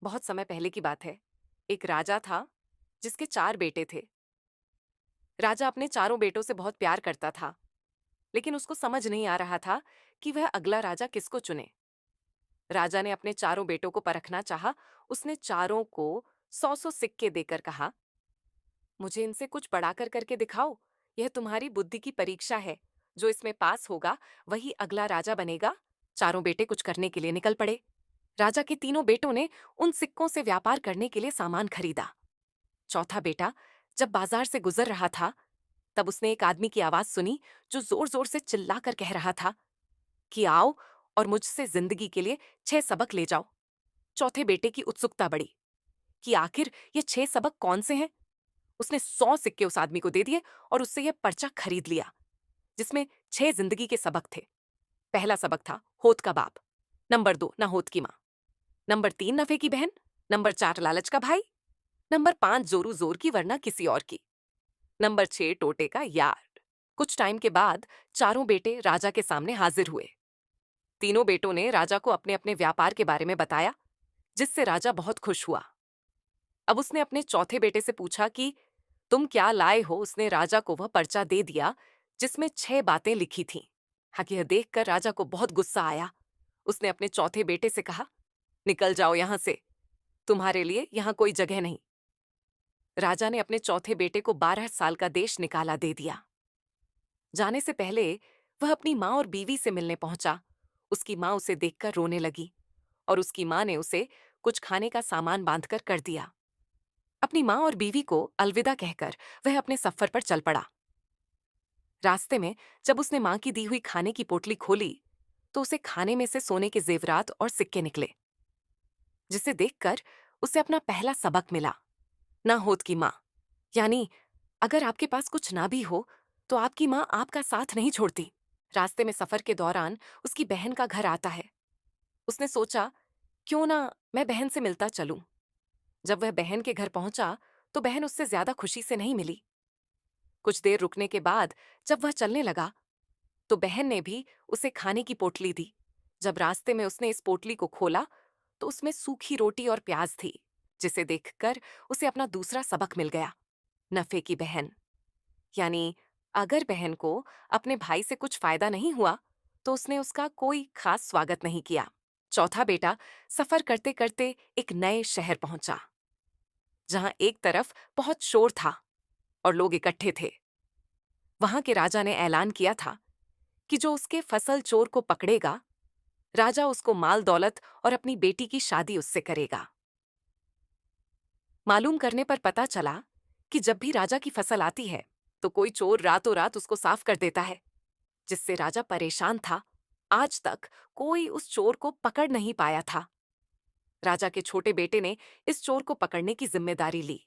बहुत समय पहले की बात है। एक राजा था जिसके 4 बेटे थे। राजा अपने चारों बेटों से बहुत प्यार करता था, लेकिन उसको समझ नहीं आ रहा था कि वह अगला राजा किसको चुने। राजा ने अपने चारों बेटों को परखना चाहा। उसने चारों को 100-100 सिक्के देकर कहा, मुझे इनसे कुछ बढ़ाकर करके दिखाओ। यह तुम्हारी बुद्धि की परीक्षा है। जो इसमें पास होगा वही अगला राजा बनेगा। चारों बेटे कुछ करने के लिए निकल पड़े। राजा के तीनों बेटों ने उन सिक्कों से व्यापार करने के लिए सामान खरीदा। चौथा बेटा जब बाजार से गुजर रहा था, तब उसने एक आदमी की आवाज सुनी जो जोर जोर से चिल्लाकर कह रहा था कि आओ और मुझसे जिंदगी के लिए 6 सबक ले जाओ। चौथे बेटे की उत्सुकता बढ़ी कि आखिर ये 6 सबक कौन से हैं। उसने 100 सिक्के उस आदमी को दे दिए और उससे यह पर्चा खरीद लिया, जिसमें 6 जिंदगी के सबक थे। पहला सबक था होत का बाप। नंबर 2 ना होत की माँ। नंबर 3 नफे की बहन। नंबर 4 लालच का भाई। नंबर 5 जोरू जोर की वरना किसी और की। नंबर 6 टोटे का यार। कुछ टाइम के बाद चारों बेटे राजा के सामने हाजिर हुए। तीनों बेटों ने राजा को अपने अपने व्यापार के बारे में बताया, जिससे राजा बहुत खुश हुआ। अब उसने अपने चौथे बेटे से पूछा कि तुम क्या लाए हो। उसने राजा को वह पर्चा दे दिया जिसमें 6 बातें लिखी थीं। हाँ, यह देखकर राजा को बहुत गुस्सा आया। उसने अपने चौथे बेटे से कहा, निकल जाओ यहां से, तुम्हारे लिए यहां कोई जगह नहीं। राजा ने अपने चौथे बेटे को 12 साल का देश निकाला दे दिया। जाने से पहले वह अपनी माँ और बीवी से मिलने पहुंचा। उसकी माँ उसे देखकर रोने लगी और उसकी माँ ने उसे कुछ खाने का सामान बांधकर कर दिया। अपनी माँ और बीवी को अलविदा कहकर वह अपने सफर पर चल पड़ा। रास्ते में जब उसने माँ की दी हुई खाने की पोटली खोली, तो उसे खाने में से सोने के जेवरात और सिक्के निकले, जिसे देखकर उसे अपना पहला सबक मिला, ना होत की माँ। यानी अगर आपके पास कुछ ना भी हो तो आपकी माँ आपका साथ नहीं छोड़ती। रास्ते में सफर के दौरान उसकी बहन का घर आता है। उसने सोचा, क्यों ना मैं बहन से मिलता चलूं। जब वह बहन के घर पहुंचा तो बहन उससे ज्यादा खुशी से नहीं मिली। कुछ देर रुकने के बाद जब वह चलने लगा तो बहन ने भी उसे खाने की पोटली दी। जब रास्ते में उसने इस पोटली को खोला तो उसमें सूखी रोटी और प्याज थी, जिसे देखकर उसे अपना दूसरा सबक मिल गया, नफे की बहन। यानी अगर बहन को अपने भाई से कुछ फायदा नहीं हुआ तो उसने उसका कोई खास स्वागत नहीं किया। चौथा बेटा सफर करते करते एक नए शहर पहुंचा, जहां एक तरफ बहुत शोर था और लोग इकट्ठे थे। वहां के राजा ने ऐलान किया था कि जो उसके फसल चोर को पकड़ेगा, राजा उसको माल दौलत और अपनी बेटी की शादी उससे करेगा। मालूम करने पर पता चला कि जब भी राजा की फसल आती है तो कोई चोर रातों रात उसको साफ कर देता है, जिससे राजा परेशान था। आज तक कोई उस चोर को पकड़ नहीं पाया था। राजा के छोटे बेटे ने इस चोर को पकड़ने की जिम्मेदारी ली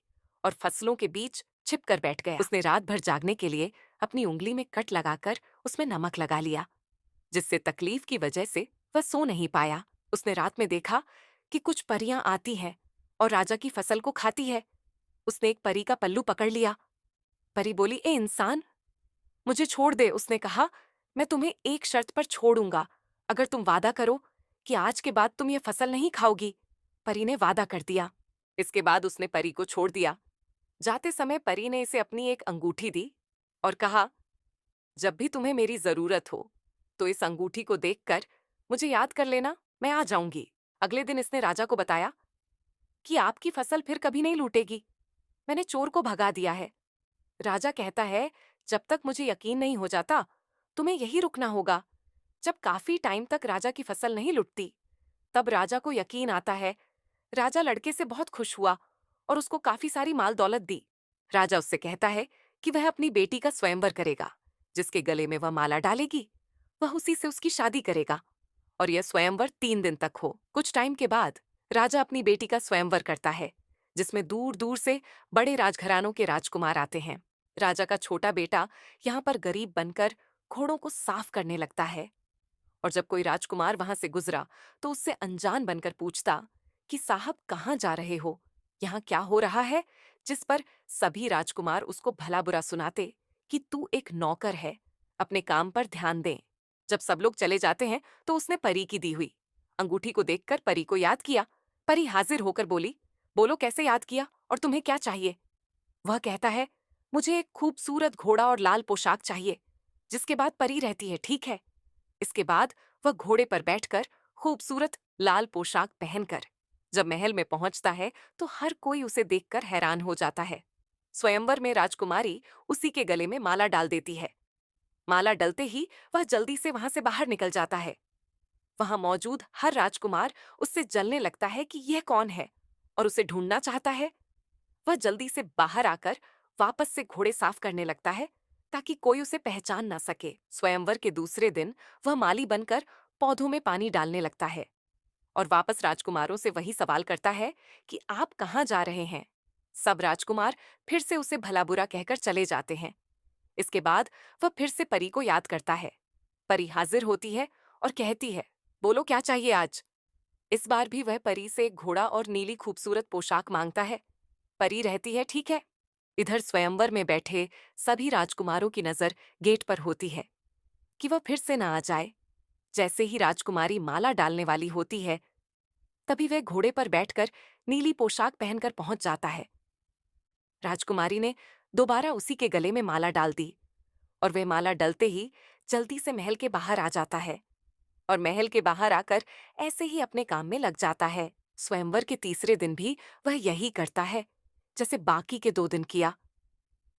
और फसलों के बीच छिप कर बैठ गया। उसने रात भर जागने के लिए अपनी उंगली में कट लगाकर उसमें नमक लगा लिया, जिससे तकलीफ की वजह से वह सो नहीं पाया। उसने रात में देखा कि कुछ परियां आती हैं और राजा की फसल को खाती है। उसने एक परी का पल्लू पकड़ लिया। परी बोली, ए इंसान, मुझे छोड़ दे। उसने कहा, मैं तुम्हें एक शर्त पर छोड़ूंगा, अगर तुम वादा करो कि आज के बाद तुम ये फसल नहीं खाओगी। परी ने वादा कर दिया। इसके बाद उसने परी को छोड़ दिया। जाते समय परी ने इसे अपनी एक अंगूठी दी और कहा, जब भी तुम्हें मेरी जरूरत हो तो इस अंगूठी को देखकर मुझे याद कर लेना, मैं आ जाऊंगी। अगले दिन इसने राजा को बताया कि आपकी फसल फिर कभी नहीं लूटेगी, मैंने चोर को भगा दिया है। राजा कहता है, जब तक मुझे यकीन नहीं हो जाता तुम्हें यही रुकना होगा। जब काफी टाइम तक राजा की फसल नहीं लुटती, तब राजा को यकीन आता है। राजा लड़के से बहुत खुश हुआ और उसको काफी सारी माल दौलत दी। राजा उससे कहता है कि वह अपनी बेटी का स्वयंवर करेगा, जिसके गले में वह माला डालेगी, वह उसी से उसकी शादी करेगा और यह स्वयंवर 3 दिन तक हो। कुछ टाइम के बाद राजा अपनी बेटी का स्वयंवर करता है, जिसमें दूर दूर से बड़े राजघरानों के राजकुमार आते हैं। राजा का छोटा बेटा यहाँ पर गरीब बनकर घोड़ों को साफ करने लगता है और जब कोई राजकुमार वहां से गुजरा तो उससे अनजान बनकर पूछता कि साहब कहाँ जा रहे हो, यहाँ क्या हो रहा है। जिस पर सभी राजकुमार उसको भला बुरा सुनाते कि तू एक नौकर है, अपने काम पर ध्यान दे। जब सब लोग चले जाते हैं तो उसने परी की दी हुई अंगूठी को देखकर परी को याद किया, परी हाजिर होकर बोली, बोलो कैसे याद किया और तुम्हें क्या चाहिए? वह कहता है, मुझे एक खूबसूरत घोड़ा और लाल पोशाक चाहिए। जिसके बाद परी रहती है, ठीक है। इसके बाद वह घोड़े पर बैठकर खूबसूरत लाल पोशाक पहनकर जब महल में पहुंचता है तो हर कोई उसे देखकर हैरान हो जाता है। स्वयंवर में राजकुमारी उसी के गले में माला डाल देती है। माला डलते ही वह जल्दी से वहां से बाहर निकल जाता है। वहां मौजूद हर राजकुमार उससे जलने लगता है कि यह कौन है और उसे ढूंढना चाहता है। वह जल्दी से बाहर आकर वापस से घोड़े साफ करने लगता है ताकि कोई उसे पहचान ना सके। स्वयंवर के दूसरे दिन वह माली बनकर पौधों में पानी डालने लगता है और वापस राजकुमारों से वही सवाल करता है कि आप कहाँ जा रहे हैं। सब राजकुमार फिर से उसे भला बुरा कहकर चले जाते हैं। इसके बाद वह फिर से परी को याद करता है। परी हाजिर होती है और कहती है, बोलो क्या चाहिए आज? इस बार भी वह परी से एक घोड़ा और नीली खूबसूरत पोशाक मांगता है। परी रहती है, ठीक है। इधर स्वयंवर में बैठे सभी राजकुमारों की नजर गेट पर होती है कि वह फिर से ना आ जाए। जैसे ही राजकुमारी माला डालने वाली होती है, तभी वह घोड़े पर बैठकर नीली पोशाक पहनकर पहुंच जाता है। राजकुमारी ने दोबारा उसी के गले में माला डाल दी और वह माला डलते ही जल्दी से महल के बाहर आ जाता है और महल के बाहर आकर ऐसे ही अपने काम में लग जाता है। स्वयंवर के तीसरे दिन भी वह यही करता है जैसे बाकी के 2 दिन किया।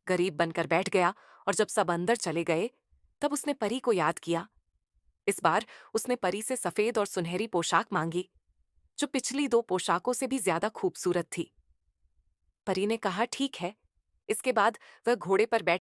गरीब बनकर बैठ गया और जब सब अंदर चले गए तब उसने परी को याद किया। इस बार उसने परी से सफेद और सुनहरी पोशाक मांगी जो पिछली 2 पोशाकों से भी ज्यादा खूबसूरत थी। परी ने कहा, ठीक है। इसके बाद वह घोड़े पर बैठ